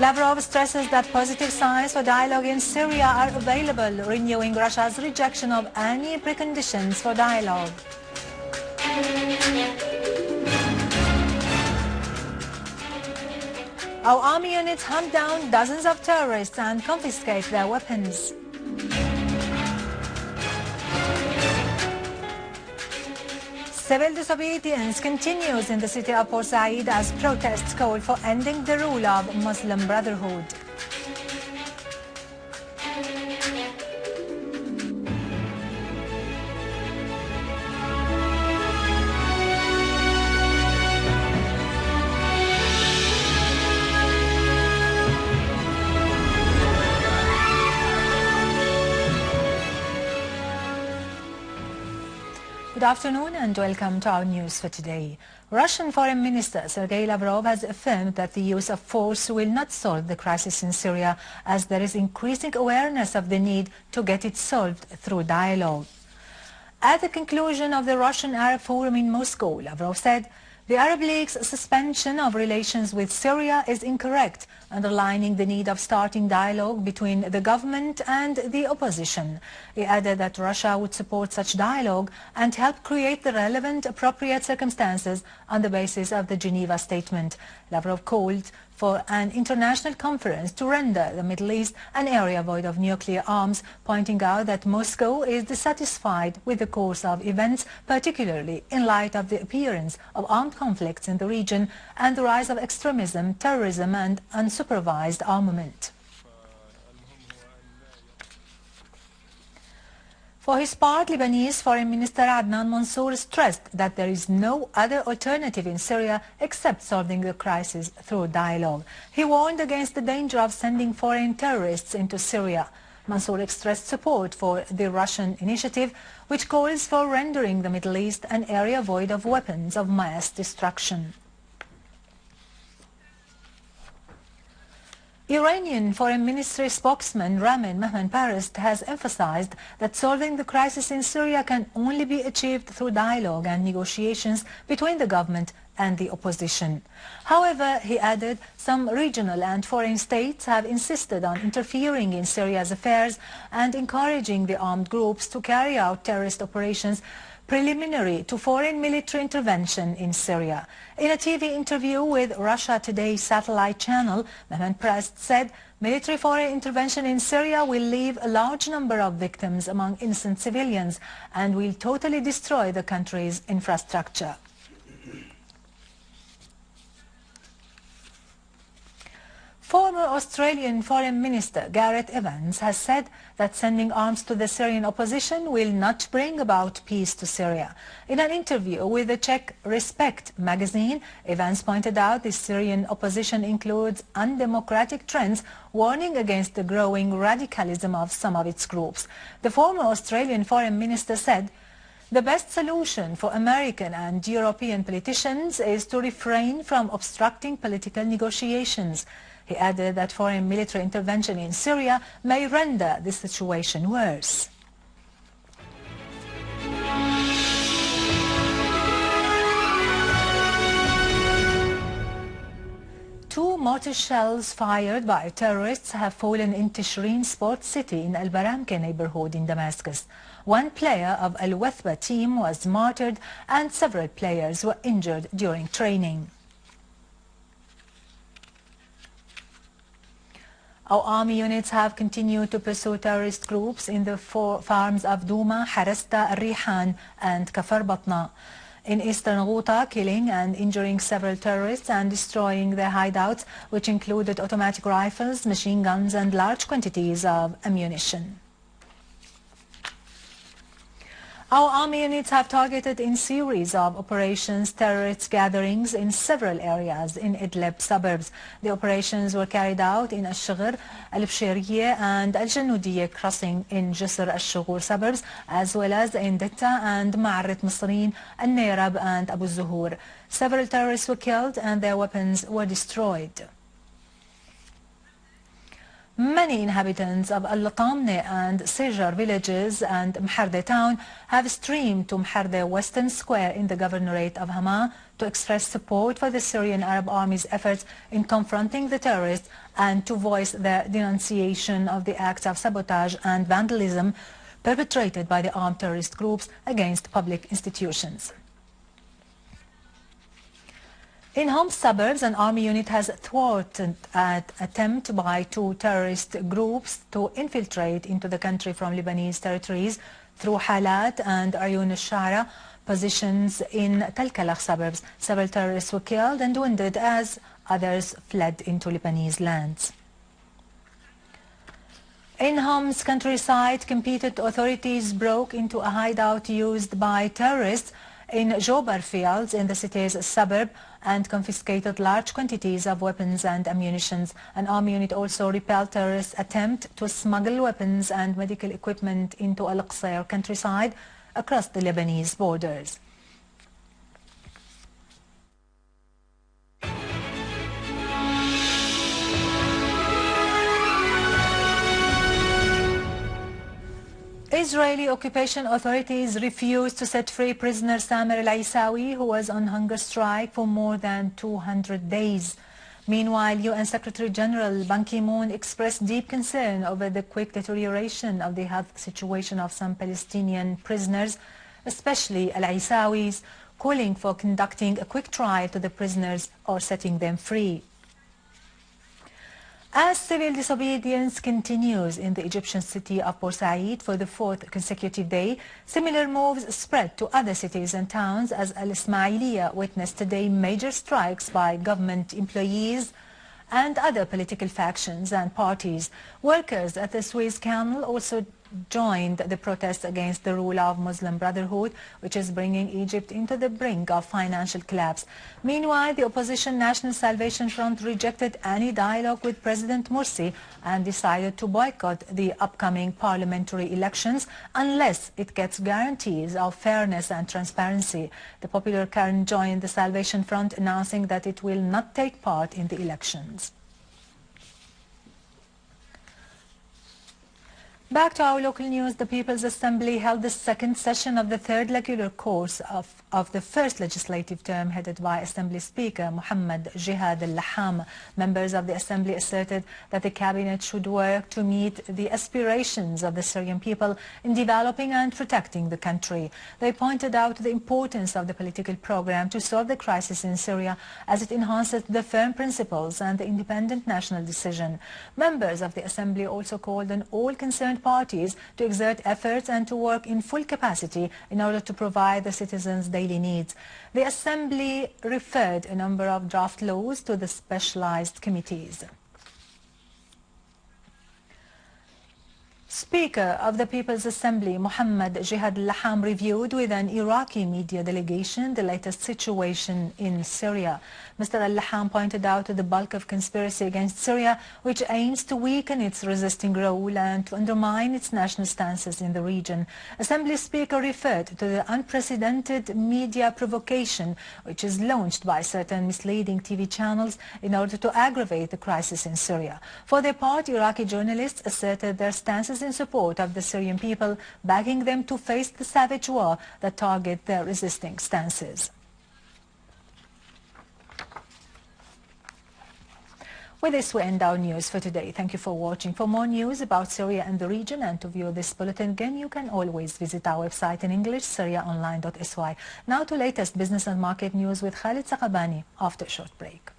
Lavrov stresses that positive signs for dialogue in Syria are available, renewing Russia's rejection of any preconditions for dialogue. Our army units hunt down dozens of terrorists and confiscate their weapons. Civil disobedience continues in the city of Port Said as protests call for ending the rule of Muslim Brotherhood. Good afternoon and welcome to our news for today. Russian Foreign Minister Sergei Lavrov has affirmed that the use of force will not solve the crisis in Syria, as there is increasing awareness of the need to get it solved through dialogue. At the conclusion of the Russian Arab Forum in Moscow, Lavrov said, "The Arab League's suspension of relations with Syria is incorrect," underlining the need of starting dialogue between the government and the opposition. He added that Russia would support such dialogue and help create the relevant appropriate circumstances on the basis of the Geneva Statement. Lavrov called for an international conference to render the Middle East an area void of nuclear arms, pointing out that Moscow is dissatisfied with the course of events, particularly in light of the appearance of armed conflicts in the region and the rise of extremism, terrorism and unsupervised armament. For his part, Lebanese Foreign Minister Adnan Mansour stressed that there is no other alternative in Syria except solving the crisis through dialogue. He warned against the danger of sending foreign terrorists into Syria. Mansour expressed support for the Russian initiative, which calls for rendering the Middle East an area void of weapons of mass destruction. Iranian Foreign Ministry spokesman Ramin Mahmoudparest has emphasized that solving the crisis in Syria can only be achieved through dialogue and negotiations between the government and the opposition. However, he added, some regional and foreign states have insisted on interfering in Syria's affairs and encouraging the armed groups to carry out terrorist operations preliminary to foreign military intervention in Syria. In a TV interview with Russia Today satellite channel, Mahmoudparest said military foreign intervention in Syria will leave a large number of victims among innocent civilians and will totally destroy the country's infrastructure. Former Australian Foreign Minister Gareth Evans has said that sending arms to the Syrian opposition will not bring about peace to Syria. In an interview with the Czech Respect magazine, Evans pointed out the Syrian opposition includes undemocratic trends, warning against the growing radicalism of some of its groups. The former Australian Foreign Minister said, "The best solution for American and European politicians is to refrain from obstructing political negotiations." He added that foreign military intervention in Syria may render the situation worse. Two mortar shells fired by terrorists have fallen in Tishreen Sports City in Al-Baramke neighborhood in Damascus. One player of Al-Wathba team was martyred and several players were injured during training. Our army units have continued to pursue terrorist groups in the four farms of Douma, Harasta, Al-Rihan and Kafar Batna in eastern Ghouta, killing and injuring several terrorists and destroying their hideouts, which included automatic rifles, machine guns and large quantities of ammunition. Our army units have targeted in series of operations terrorist gatherings in several areas in Idlib suburbs. The operations were carried out in Al-Shaghr, Al-Bshiriyeh and Al-Janudiyeh crossing in Jisr Al-Shughur suburbs, as well as in Ditta and Ma'arrit Masrin, Al-Nayrab and Abu Zuhur. Several terrorists were killed and their weapons were destroyed. Many inhabitants of Al-Tamne and Sijar villages and Mharde town have streamed to Mharde Western Square in the governorate of Hama to express support for the Syrian Arab Army's efforts in confronting the terrorists and to voice their denunciation of the acts of sabotage and vandalism perpetrated by the armed terrorist groups against public institutions. In Homs suburbs, an army unit has thwarted an attempt by two terrorist groups to infiltrate into the country from Lebanese territories through Halat and Ayun al-Shara positions in Talkalakh suburbs. Several terrorists were killed and wounded as others fled into Lebanese lands. In Homs countryside, competent authorities broke into a hideout used by terrorists in Jobar fields in the city's suburb and confiscated large quantities of weapons and ammunition. An army unit also repelled terrorists' attempt to smuggle weapons and medical equipment into Al-Qusayr countryside across the Lebanese borders. Israeli occupation authorities refused to set free prisoner Samer al-Aisawi, who was on hunger strike for more than 200 days. Meanwhile, UN Secretary General Ban Ki-moon expressed deep concern over the quick deterioration of the health situation of some Palestinian prisoners, especially al-Aisawis, calling for conducting a quick trial to the prisoners or setting them free. As civil disobedience continues in the Egyptian city of Port Said for the fourth consecutive day, similar moves spread to other cities and towns as Al-Ismailiyah witnessed today major strikes by government employees and other political factions and parties. Workers at the Suez Canal also joined the protests against the rule of Muslim Brotherhood, which is bringing Egypt into the brink of financial collapse. Meanwhile, the opposition National Salvation Front rejected any dialogue with President Morsi and decided to boycott the upcoming parliamentary elections unless it gets guarantees of fairness and transparency. The Popular Current joined the Salvation Front, announcing that it will not take part in the elections. Back to our local news, the People's Assembly held the second session of the third regular course of the first legislative term headed by Assembly Speaker Muhammad Jihad al-Laham. Members of the Assembly asserted that the Cabinet should work to meet the aspirations of the Syrian people in developing and protecting the country. They pointed out the importance of the political program to solve the crisis in Syria as it enhances the firm principles and the independent national decision. Members of the Assembly also called on all concerned parties to exert efforts and to work in full capacity in order to provide the citizens' daily needs. The Assembly referred a number of draft laws to the specialized committees. Speaker of the People's Assembly Muhammad Jihad al-Laham reviewed with an Iraqi media delegation the latest situation in Syria. Mr. al-Laham pointed out the bulk of conspiracy against Syria, which aims to weaken its resisting role and to undermine its national stances in the region. Assembly Speaker referred to the unprecedented media provocation which is launched by certain misleading TV channels in order to aggravate the crisis in Syria. For their part, Iraqi journalists asserted their stances in support of the Syrian people, begging them to face the savage war that target their resisting stances. With this, we end our news for today. Thank you for watching. For more news about Syria and the region and to view this bulletin again, you can always visit our website in English, syriaonline.sy. Now to latest business and market news with Khalid Saqabani after a short break.